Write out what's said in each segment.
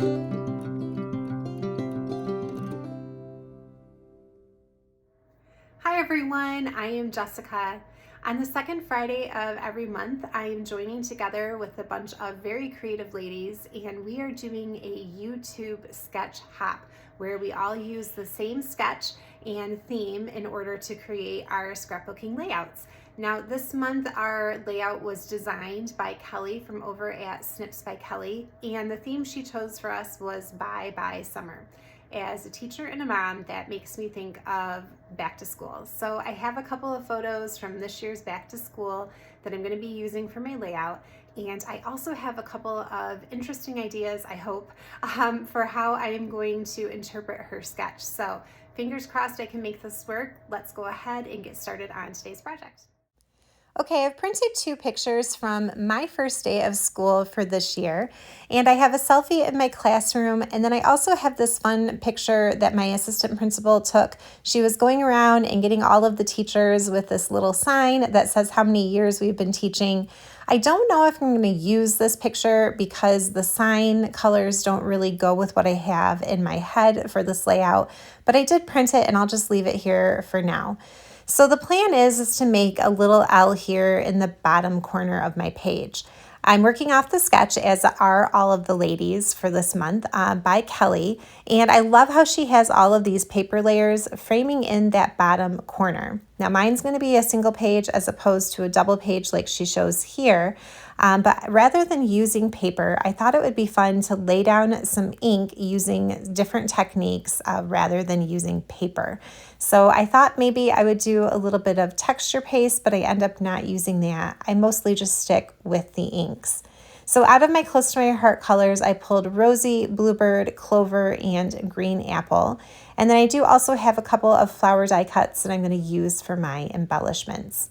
Hi everyone, I am Jessica. On the second Friday of every month, I am joining together with a bunch of very creative ladies, and we are doing a YouTube sketch hop where we all use the same sketch and theme in order to create our scrapbooking layouts. Now this month our layout was designed by Kelly from over at Snips by Kelly, and the theme she chose for us was Bye Bye Summer. As a teacher and a mom, that makes me think of back to school. So I have a couple of photos from this year's back to school that I'm going to be using for my layout. And I also have a couple of interesting ideas, I hope, for how I am going to interpret her sketch. So fingers crossed I can make this work. Let's go ahead and get started on today's project. Okay, I've printed two pictures from my first day of school for this year, and I have a selfie in my classroom, and then I also have this fun picture that my assistant principal took. She was going around and getting all of the teachers with this little sign that says how many years we've been teaching. I don't know if I'm going to use this picture because the sign colors don't really go with what I have in my head for this layout, but I did print it and I'll just leave it here for now. So the plan is to make a little L here in the bottom corner of my page. I'm working off the sketch, as are all of the ladies for this month, by Kelly, and I love how she has all of these paper layers framing in that bottom corner. Now mine's going to be a single page as opposed to a double page like she shows here, but rather than using paper, I thought it would be fun to lay down some ink using different techniques rather than using paper. So I thought maybe I would do a little bit of texture paste, but I end up not using that. I mostly just stick with the inks. So out of my close to my heart colors, I pulled Rosy, Bluebird, Clover, and Green Apple. And then I do also have a couple of flower die cuts that I'm going to use for my embellishments.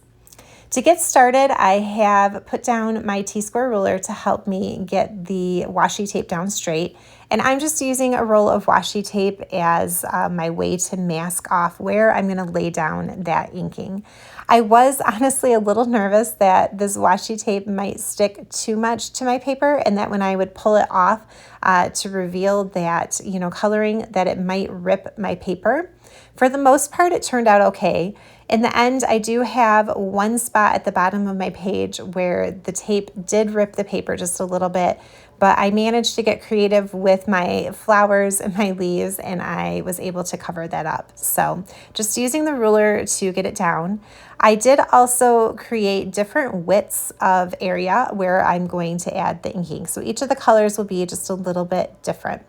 To get started, I have put down my T-square ruler to help me get the washi tape down straight. And I'm just using a roll of washi tape as my way to mask off where I'm going to lay down that inking. I was honestly a little nervous that this washi tape might stick too much to my paper and that when I would pull it off to reveal that, coloring, that it might rip my paper. For the most part, it turned out okay. In the end, I do have one spot at the bottom of my page where the tape did rip the paper just a little bit, but I managed to get creative with my flowers and my leaves, and I was able to cover that up. So just using the ruler to get it down. I did also create different widths of area where I'm going to add the inking. So each of the colors will be just a little bit different.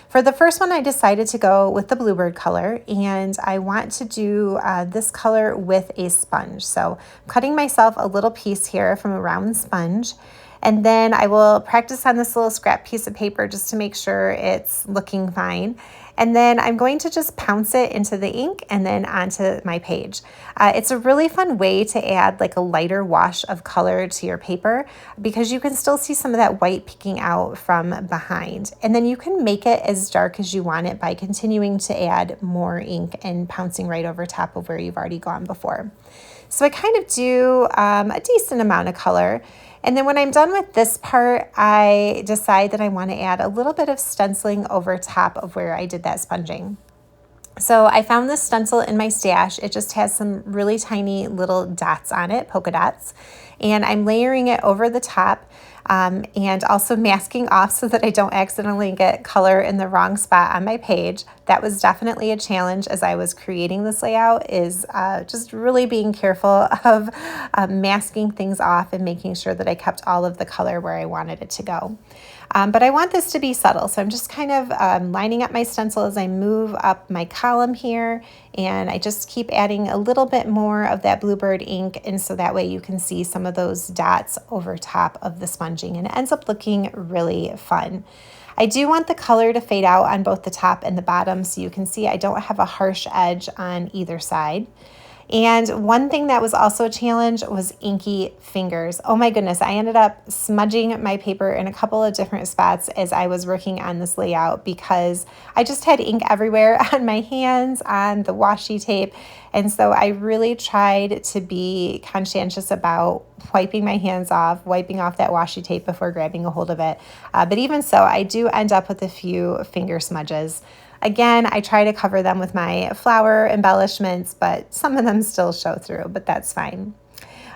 For the first one, I decided to go with the Bluebird color, and I want to do this color with a sponge. So I'm cutting myself a little piece here from a round sponge, and then I will practice on this little scrap piece of paper just to make sure it's looking fine. And then I'm going to just pounce it into the ink and then onto my page. It's a really fun way to add like a lighter wash of color to your paper because you can still see some of that white peeking out from behind. And then you can make it as dark as you want it by continuing to add more ink and pouncing right over top of where you've already gone before. So I kind of do a decent amount of color. And then when I'm done with this part, I decide that I want to add a little bit of stenciling over top of where I did that sponging. So I found this stencil in my stash. It just has some really tiny little dots on it, polka dots, and I'm layering it over the top and also masking off so that I don't accidentally get color in the wrong spot on my page. That was definitely a challenge as I was creating this layout, is just really being careful of masking things off and making sure that I kept all of the color where I wanted it to go. But I want this to be subtle, so I'm just kind of lining up my stencil as I move up my column here, and I just keep adding a little bit more of that Bluebird ink, and so that way you can see some of those dots over top of the sponging, and it ends up looking really fun. I do want the color to fade out on both the top and the bottom, so you can see I don't have a harsh edge on either side. And one thing that was also a challenge was inky fingers. Oh my goodness, I ended up smudging my paper in a couple of different spots as I was working on this layout because I just had ink everywhere on my hands, on the washi tape. And so I really tried to be conscientious about wiping my hands off, wiping off that washi tape before grabbing a hold of it. But even so, I do end up with a few finger smudges. Again, I try to cover them with my flower embellishments, but some of them still show through, but that's fine.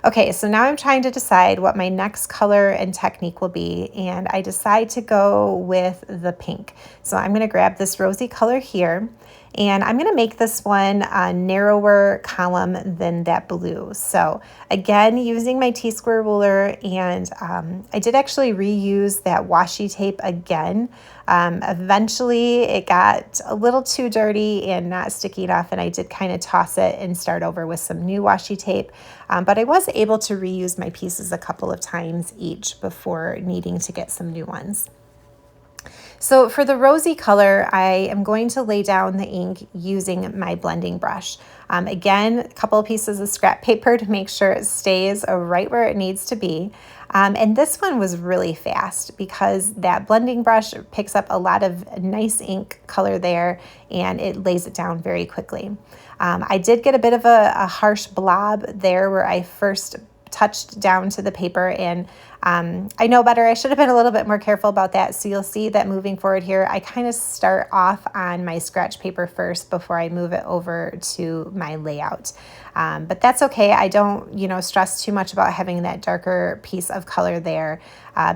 Okay, so now I'm trying to decide what my next color and technique will be, and I decide to go with the pink. So I'm gonna grab this rosy color here, and I'm gonna make this one a narrower column than that blue. So again, using my T-square ruler, and I did actually reuse that washi tape again. Eventually it got a little too dirty and not sticky enough, and I did kind of toss it and start over with some new washi tape. But I was able to reuse my pieces a couple of times each before needing to get some new ones. So for the rosy color, I am going to lay down the ink using my blending brush. Again, a couple of pieces of scrap paper to make sure it stays right where it needs to be. And this one was really fast because that blending brush picks up a lot of nice ink color there, and it lays it down very quickly. I did get a bit of a harsh blob there where I first touched down to the paper, and I know better. I should have been a little bit more careful about that. So you'll see that moving forward here, I kind of start off on my scratch paper first before I move it over to my layout. But that's okay. I don't, stress too much about having that darker piece of color there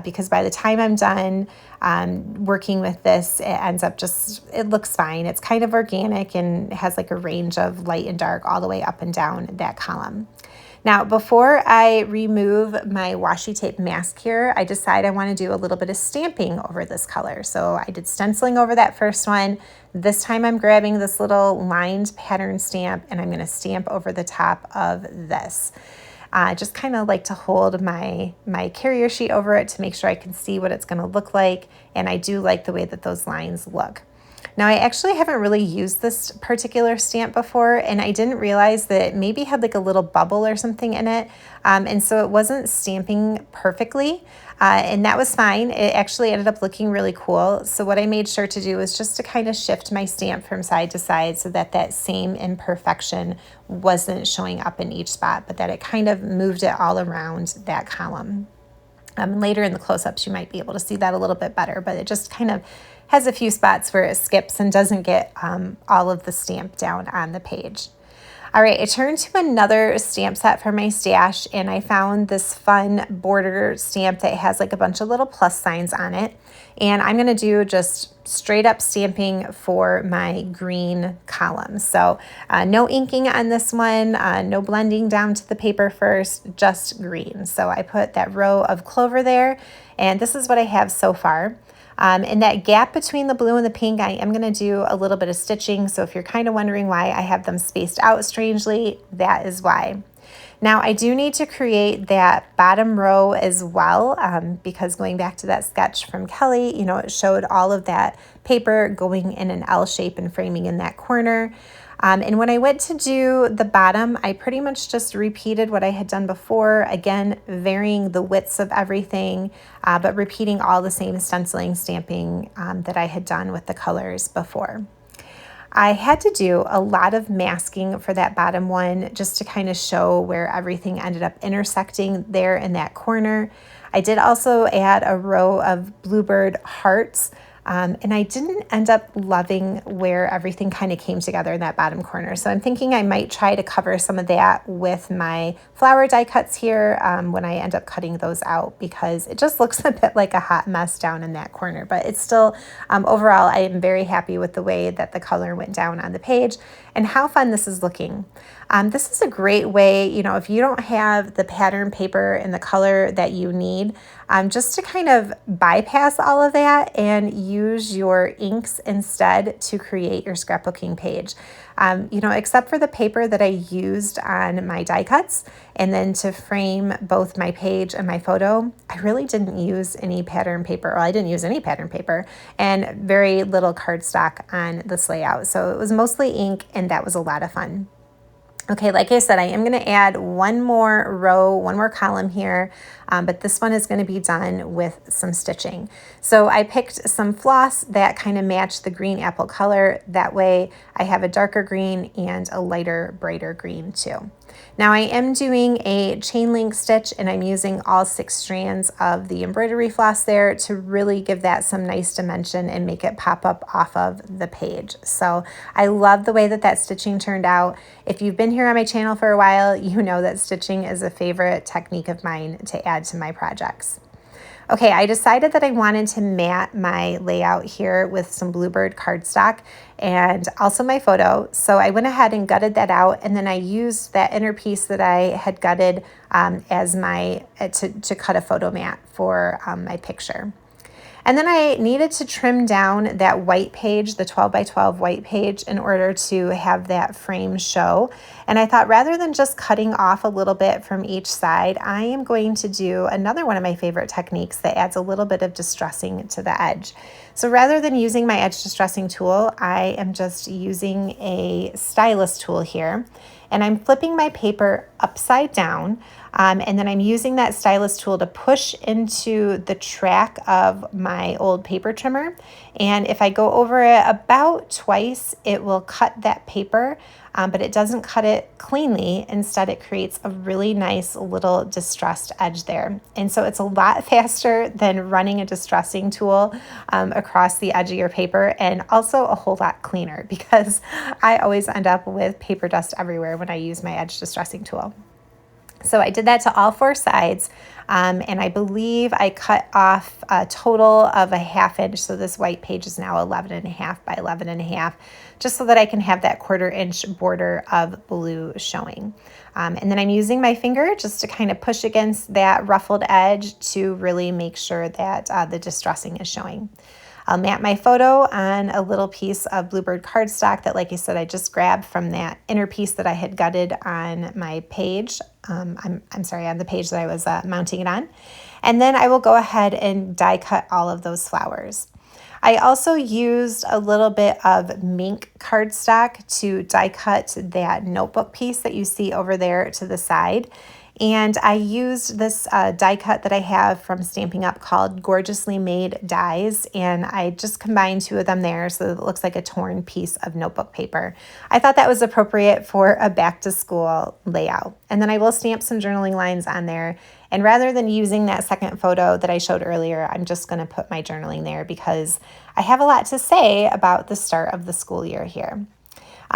because by the time I'm done working with this, it ends up it looks fine. It's kind of organic and has like a range of light and dark all the way up and down that column. Now, before I remove my washi tape mask here, I decide I want to do a little bit of stamping over this color. So I did stenciling over that first one. This time I'm grabbing this little lined pattern stamp, and I'm going to stamp over the top of this. Just kind of like to hold my carrier sheet over it to make sure I can see what it's going to look like. And I do like the way that those lines look. Now, I actually haven't really used this particular stamp before, and I didn't realize that it maybe had like a little bubble or something in it, and so it wasn't stamping perfectly, and that was fine. It actually ended up looking really cool. So what I made sure to do was just to kind of shift my stamp from side to side so that that same imperfection wasn't showing up in each spot, but that it kind of moved it all around that column. Later in the close-ups, you might be able to see that a little bit better, but it just kind of has a few spots where it skips and doesn't get all of the stamp down on the page. All right, I turned to another stamp set for my stash, and I found this fun border stamp that has like a bunch of little plus signs on it. And I'm gonna do just straight up stamping for my green column. So no inking on this one, no blending down to the paper first, just green. So I put that row of clover there, and this is what I have so far. In that gap between the blue and the pink, I am going to do a little bit of stitching. So if you're kind of wondering why I have them spaced out strangely, that is why. Now I do need to create that bottom row as well because going back to that sketch from Kelly, it showed all of that paper going in an L shape and framing in that corner. And when I went to do the bottom, I pretty much just repeated what I had done before, again, varying the widths of everything, but repeating all the same stenciling, stamping that I had done with the colors before. I had to do a lot of masking for that bottom one just to kind of show where everything ended up intersecting there in that corner. I did also add a row of Bluebird hearts. And I didn't end up loving where everything kind of came together in that bottom corner. So I'm thinking I might try to cover some of that with my flower die cuts here when I end up cutting those out, because it just looks a bit like a hot mess down in that corner. But it's still, overall, I am very happy with the way that the color went down on the page and how fun this is looking. This is a great way, if you don't have the pattern paper and the color that you need, just to kind of bypass all of that and use your inks instead to create your scrapbooking page. Except for the paper that I used on my die cuts and then to frame both my page and my photo, I really didn't use any pattern paper, or I didn't use any pattern paper, and very little cardstock on this layout. So it was mostly ink, and that was a lot of fun. Okay, like I said, I am going to add one more row, one more column here, but this one is going to be done with some stitching. So I picked some floss that kind of matched the green apple color. That way I have a darker green and a lighter, brighter green too. Now I am doing a chain link stitch, and I'm using all 6 strands of the embroidery floss there to really give that some nice dimension and make it pop up off of the page. So I love the way that that stitching turned out. If you've been here on my channel for a while, you know that stitching is a favorite technique of mine to add to my projects. Okay, I decided that I wanted to mat my layout here with some Bluebird cardstock and also my photo. So I went ahead and gutted that out, and then I used that inner piece that I had gutted as my to cut a photo mat for my picture. And then I needed to trim down that white page, the 12 by 12 white page, in order to have that frame show. And I thought, rather than just cutting off a little bit from each side, I am going to do another one of my favorite techniques that adds a little bit of distressing to the edge. So rather than using my edge distressing tool, I am just using a stylus tool here. And I'm flipping my paper upside down, and then I'm using that stylus tool to push into the track of my old paper trimmer. And if I go over it about twice, it will cut that paper, but it doesn't cut it cleanly. Instead, it creates a really nice little distressed edge there. And so it's a lot faster than running a distressing tool across the edge of your paper, and also a whole lot cleaner, because I always end up with paper dust everywhere when I use my edge distressing tool. So I did that to all 4 sides, and I believe I cut off a total of a 1/2 inch. So this white page is now 11.5 by 11.5, just so that I can have that 1/4 inch border of blue showing. And then I'm using my finger just to kind of push against that ruffled edge to really make sure that the distressing is showing. I'll mat my photo on a little piece of Bluebird cardstock that, like I said, I just grabbed from that inner piece that I had gutted on my page. I'm sorry, on the page that I was mounting it on. And then I will go ahead and die cut all of those flowers. I also used a little bit of Mink cardstock to die cut that notebook piece that you see over there to the side. And I used this die cut that I have from Stampin' Up called Gorgeously Made dies, and I just combined 2 of them there so that it looks like a torn piece of notebook paper. I thought that was appropriate for a back to school layout. And then I will stamp some journaling lines on there. And rather than using that second photo that I showed earlier, I'm just going to put my journaling there because I have a lot to say about the start of the school year here.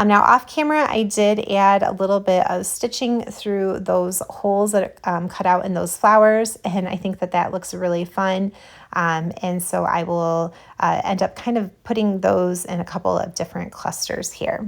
Now off camera, I did add a little bit of stitching through those holes that are cut out in those flowers, and I think that that looks really fun. And so I will end up kind of putting those in a couple of different clusters here.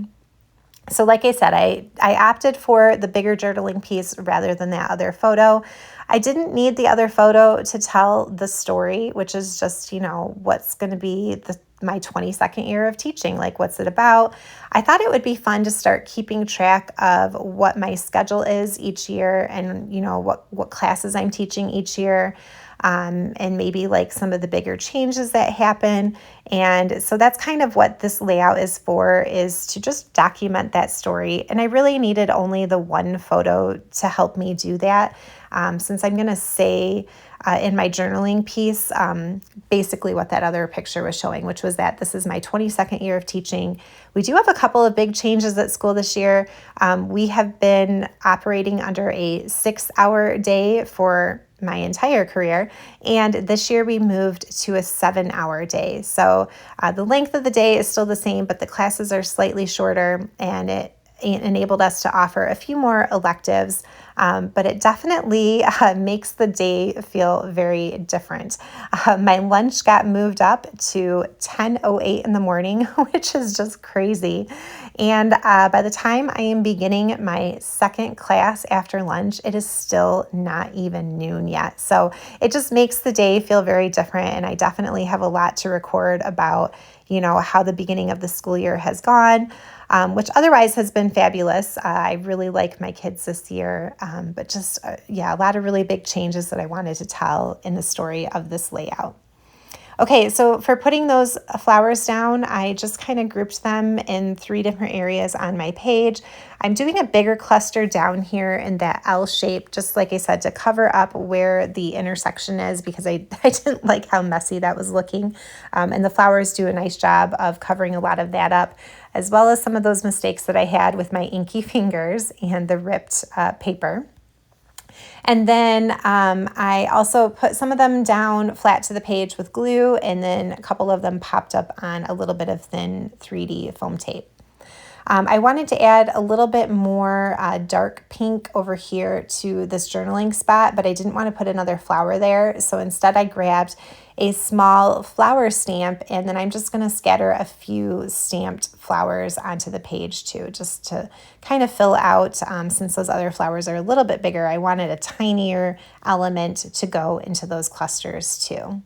So like I said, I opted for the bigger journaling piece rather than that other photo. I didn't need the other photo to tell the story, which is just, you know, what's going to be my 22nd year of teaching. Like, what's it about? I thought it would be fun to start keeping track of what my schedule is each year and, you know, what classes I'm teaching each year. And maybe like some of the bigger changes that happen. And so that's kind of what this layout is for, is to just document that story. And I really needed only the one photo to help me do that. Since I'm going to say in my journaling piece, basically what that other picture was showing, which was that this is my 22nd year of teaching. We do have a couple of big changes at school this year. We have been operating under a 6-hour day for my entire career, and this year we moved to a 7-hour day. So the length of the day is still the same, but the classes are slightly shorter, and it enabled us to offer a few more electives, but it definitely makes the day feel very different. My lunch got moved up to 10:08 in the morning, which is just crazy. And by the time I am beginning my second class after lunch, it is still not even noon yet. So it just makes the day feel very different. And I definitely have a lot to record about, you know, how the beginning of the school year has gone, which otherwise has been fabulous. I really like my kids this year, but just, a lot of really big changes that I wanted to tell in the story of this layout. Okay, so for putting those flowers down, I just kind of grouped them in 3 different areas on my page. I'm doing a bigger cluster down here in that L shape, just like I said, to cover up where the intersection is, because I didn't like how messy that was looking. And the flowers do a nice job of covering a lot of that up, as well as some of those mistakes that I had with my inky fingers and the ripped paper. And then I also put some of them down flat to the page with glue, and then a couple of them popped up on a little bit of thin 3D foam tape. I wanted to add a little bit more dark pink over here to this journaling spot, but I didn't want to put another flower there. So instead I grabbed a small flower stamp, and then I'm just going to scatter a few stamped flowers onto the page too, just to kind of fill out, since those other flowers are a little bit bigger, I wanted a tinier element to go into those clusters too.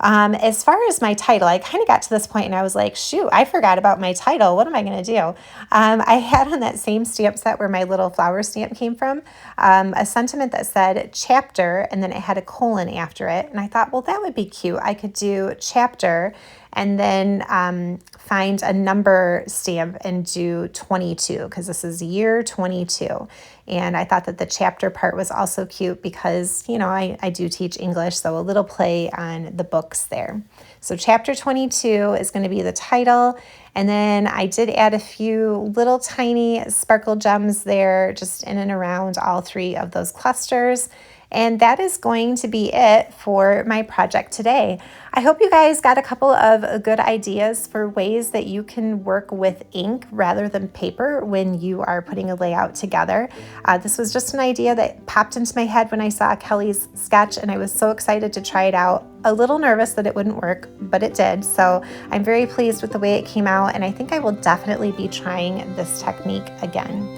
As far as my title, I kind of got to this point and I was like, shoot, I forgot about my title. What am I going to do? I had on that same stamp set where my little flower stamp came from, a sentiment that said chapter, and then it had a colon after it. And I thought, well, that would be cute. I could do chapter and then find a number stamp and do 22, because this is year 22. And I thought that the chapter part was also cute because, you know, I do teach English, so a little play on the books there. So chapter 22 is going to be the title. And then I did add a few little tiny sparkle gems there, just in and around all 3 of those clusters. And that is going to be it for my project today. I hope you guys got a couple of good ideas for ways that you can work with ink rather than paper when you are putting a layout together. This was just an idea that popped into my head when I saw Kelly's sketch, and I was so excited to try it out. A little nervous that it wouldn't work, but it did. So I'm very pleased with the way it came out, and I think I will definitely be trying this technique again.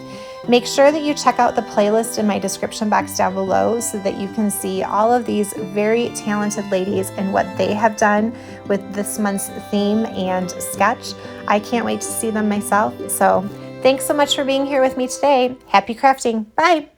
Make sure that you check out the playlist in my description box down below so that you can see all of these very talented ladies and what they have done with this month's theme and sketch. I can't wait to see them myself. So thanks so much for being here with me today. Happy crafting. Bye.